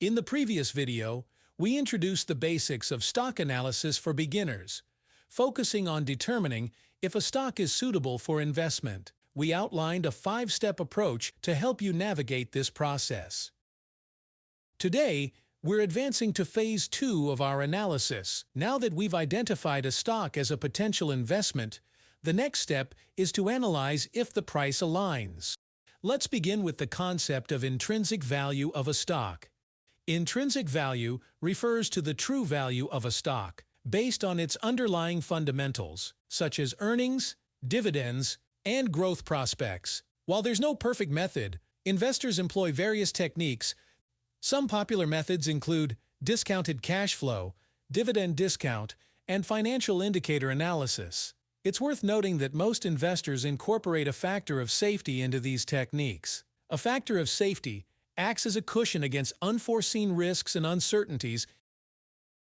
In the previous video, we introduced the basics of stock analysis for beginners, focusing on determining if a stock is suitable for investment. We outlined a 5-step approach to help you navigate this process. Today, we're advancing to Phase 2 of our analysis. Now that we've identified a stock as a potential investment, the next step is to analyze if the price aligns. Let's begin with the concept of intrinsic value of a stock. Intrinsic value refers to the true value of a stock, based on its underlying fundamentals, such as earnings, dividends, and growth prospects. While there's no perfect method, investors employ various techniques. Some popular methods include discounted cash flow, dividend discount, and financial indicator analysis. It's worth noting that most investors incorporate a factor of safety into these techniques. A factor of safety acts as a cushion against unforeseen risks and uncertainties.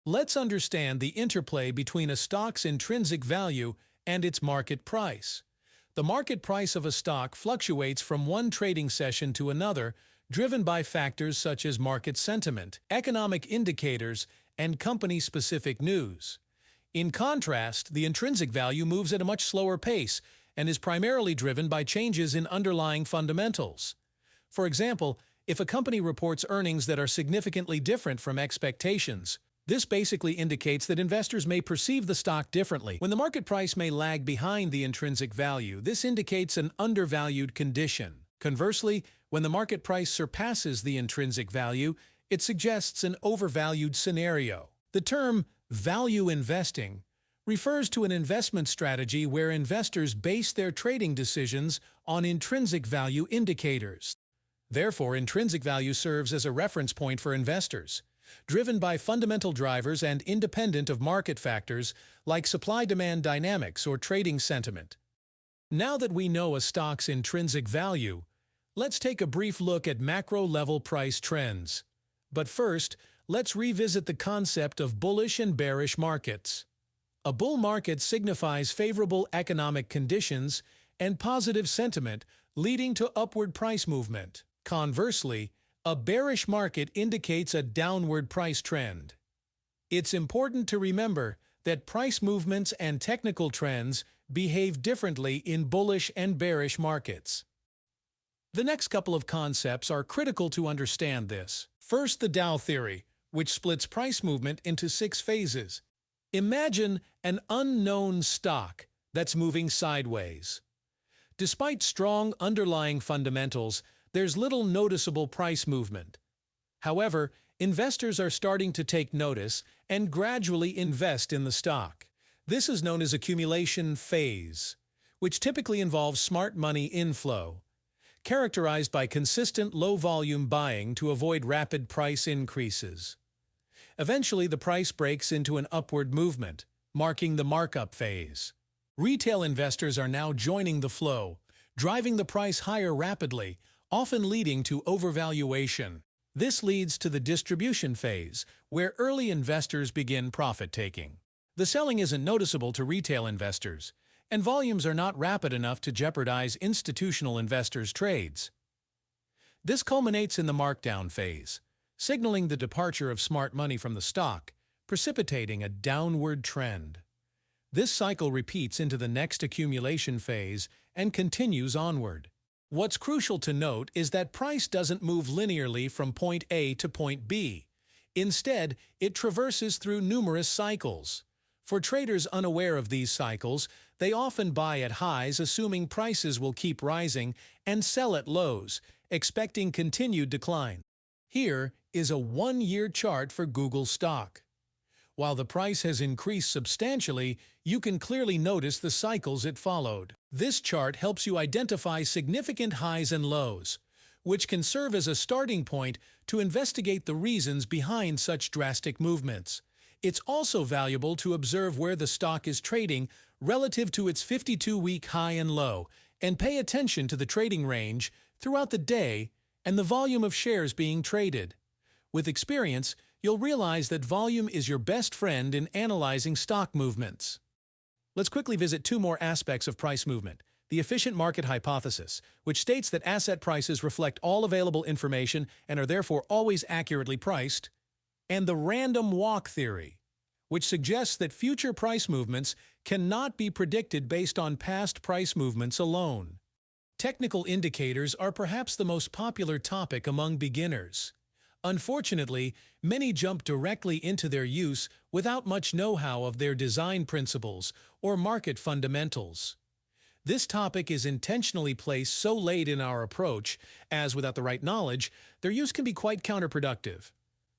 Let's understand the interplay between a stock's intrinsic value and its market price. The market price of a stock fluctuates from one trading session to another, driven by factors such as market sentiment, economic indicators, and company-specific news. In contrast, the intrinsic value moves at a much slower pace and is primarily driven by changes in underlying fundamentals. For example, if a company reports earnings that are significantly different from expectations, this basically indicates that investors may perceive the stock differently. When the market price may lag behind the intrinsic value, this indicates an undervalued condition. Conversely, when the market price surpasses the intrinsic value, it suggests an overvalued scenario. The term value investing refers to an investment strategy where investors base their trading decisions on intrinsic value indicators. Therefore, intrinsic value serves as a reference point for investors, driven by fundamental drivers and independent of market factors like supply-demand dynamics or trading sentiment. Now that we know a stock's intrinsic value, let's take a brief look at macro-level price trends. But first, let's revisit the concept of bullish and bearish markets. A bull market signifies favorable economic conditions and positive sentiment leading to upward price movement. Conversely, a bearish market indicates a downward price trend. It's important to remember that price movements and technical trends behave differently in bullish and bearish markets. The next couple of concepts are critical to understand this. First, the Dow theory, which splits price movement into 6 phases. Imagine an unknown stock that's moving sideways. Despite strong underlying fundamentals, there's little noticeable price movement. However, investors are starting to take notice and gradually invest in the stock. This is known as accumulation phase, which typically involves smart money inflow, characterized by consistent low-volume buying to avoid rapid price increases. Eventually, the price breaks into an upward movement, marking the markup phase. Retail investors are now joining the flow, driving the price higher rapidly, often leading to overvaluation. This leads to the distribution phase, where early investors begin profit-taking. The selling isn't noticeable to retail investors, and volumes are not rapid enough to jeopardize institutional investors' trades. This culminates in the markdown phase, signaling the departure of smart money from the stock, precipitating a downward trend. This cycle repeats into the next accumulation phase and continues onward. What's crucial to note is that price doesn't move linearly from point A to point B. Instead, it traverses through numerous cycles. For traders unaware of these cycles, they often buy at highs assuming prices will keep rising and sell at lows, expecting continued decline. Here is a 1-year chart for Google stock. While the price has increased substantially, you can clearly notice the cycles it followed. This chart helps you identify significant highs and lows, which can serve as a starting point to investigate the reasons behind such drastic movements. It's also valuable to observe where the stock is trading relative to its 52-week high and low, and pay attention to the trading range throughout the day and the volume of shares being traded. With experience, you'll realize that volume is your best friend in analyzing stock movements. Let's quickly visit 2 more aspects of price movement: the efficient market hypothesis, which states that asset prices reflect all available information and are therefore always accurately priced, and the random walk theory, which suggests that future price movements cannot be predicted based on past price movements alone. Technical indicators are perhaps the most popular topic among beginners. Unfortunately, many jump directly into their use without much know-how of their design principles or market fundamentals. This topic is intentionally placed so late in our approach, as without the right knowledge, their use can be quite counterproductive.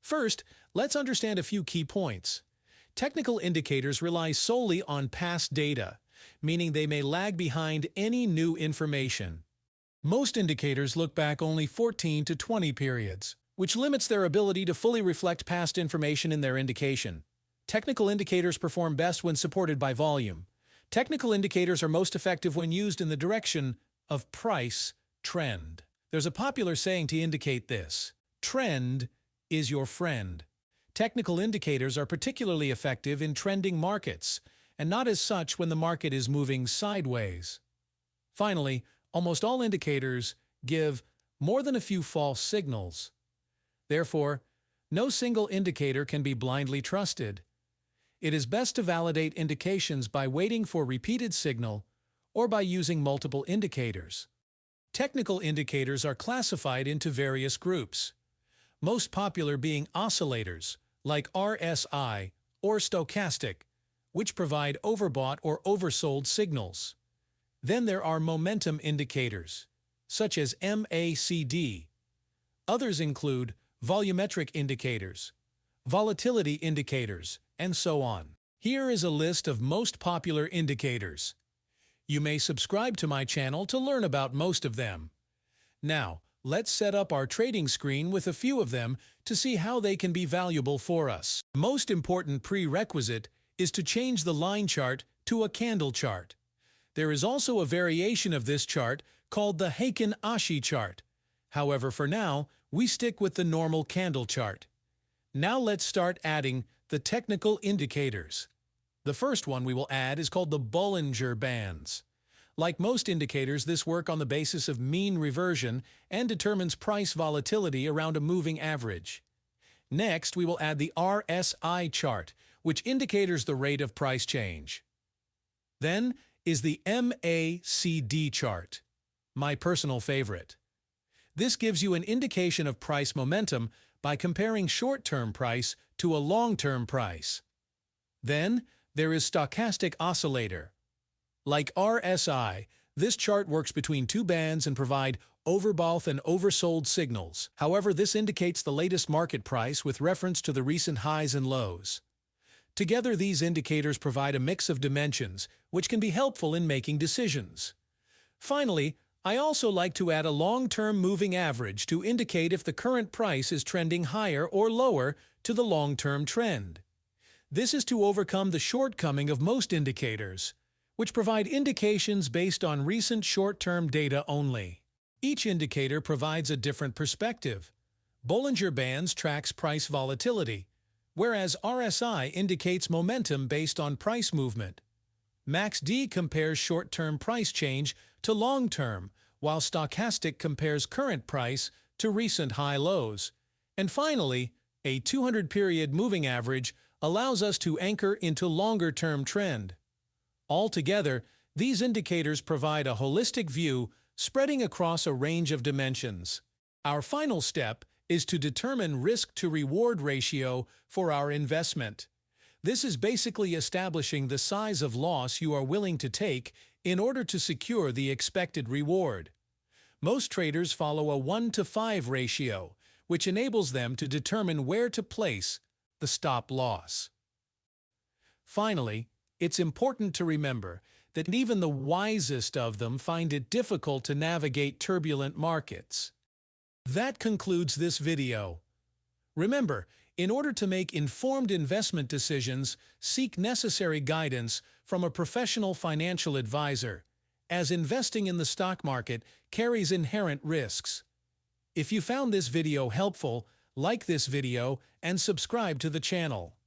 First, let's understand a few key points. Technical indicators rely solely on past data, meaning they may lag behind any new information. Most indicators look back only 14 to 20 periods, which limits their ability to fully reflect past information in their indication. Technical indicators perform best when supported by volume. Technical indicators are most effective when used in the direction of price trend. There's a popular saying to indicate this: trend is your friend. Technical indicators are particularly effective in trending markets, and not as such when the market is moving sideways. Finally, almost all indicators give more than a few false signals. Therefore, no single indicator can be blindly trusted. It is best to validate indications by waiting for repeated signal or by using multiple indicators. Technical indicators are classified into various groups, most popular being oscillators, like RSI or stochastic, which provide overbought or oversold signals. Then there are momentum indicators, such as MACD. Others include volumetric indicators, volatility indicators, and so on. Here is a list of most popular indicators. You may subscribe to my channel to learn about most of them. Now, let's set up our trading screen with a few of them to see how they can be valuable for us. The most important prerequisite is to change the line chart to a candle chart. There is also a variation of this chart called the Heikin-Ashi chart. However, for now, we stick with the normal candle chart. Now let's start adding the technical indicators. The first one we will add is called the Bollinger Bands. Like most indicators, this works on the basis of mean reversion and determines price volatility around a moving average. Next, we will add the RSI chart, which indicates the rate of price change. Then is the MACD chart, my personal favorite. This gives you an indication of price momentum by comparing short-term price to a long-term price. Then, there is stochastic oscillator. Like RSI, this chart works between two bands and provides overbought and oversold signals. However, this indicates the latest market price with reference to the recent highs and lows. Together, these indicators provide a mix of dimensions, which can be helpful in making decisions. Finally, I also like to add a long-term moving average to indicate if the current price is trending higher or lower to the long-term trend. This is to overcome the shortcoming of most indicators, which provide indications based on recent short-term data only. Each indicator provides a different perspective. Bollinger Bands tracks price volatility, whereas RSI indicates momentum based on price movement. MACD compares short-term price change to long-term, while stochastic compares current price to recent high-lows. And finally, a 200-period moving average allows us to anchor into longer-term trend. Altogether, these indicators provide a holistic view spreading across a range of dimensions. Our final step is to determine risk-to-reward ratio for our investment. This is basically establishing the size of loss you are willing to take in order to secure the expected reward. Most traders follow a 1-to-5 ratio, which enables them to determine where to place the stop loss. Finally, it's important to remember that even the wisest of them find it difficult to navigate turbulent markets. That concludes this video. Remember, in order to make informed investment decisions, seek necessary guidance from a professional financial advisor, as investing in the stock market carries inherent risks. If you found this video helpful, like this video and subscribe to the channel.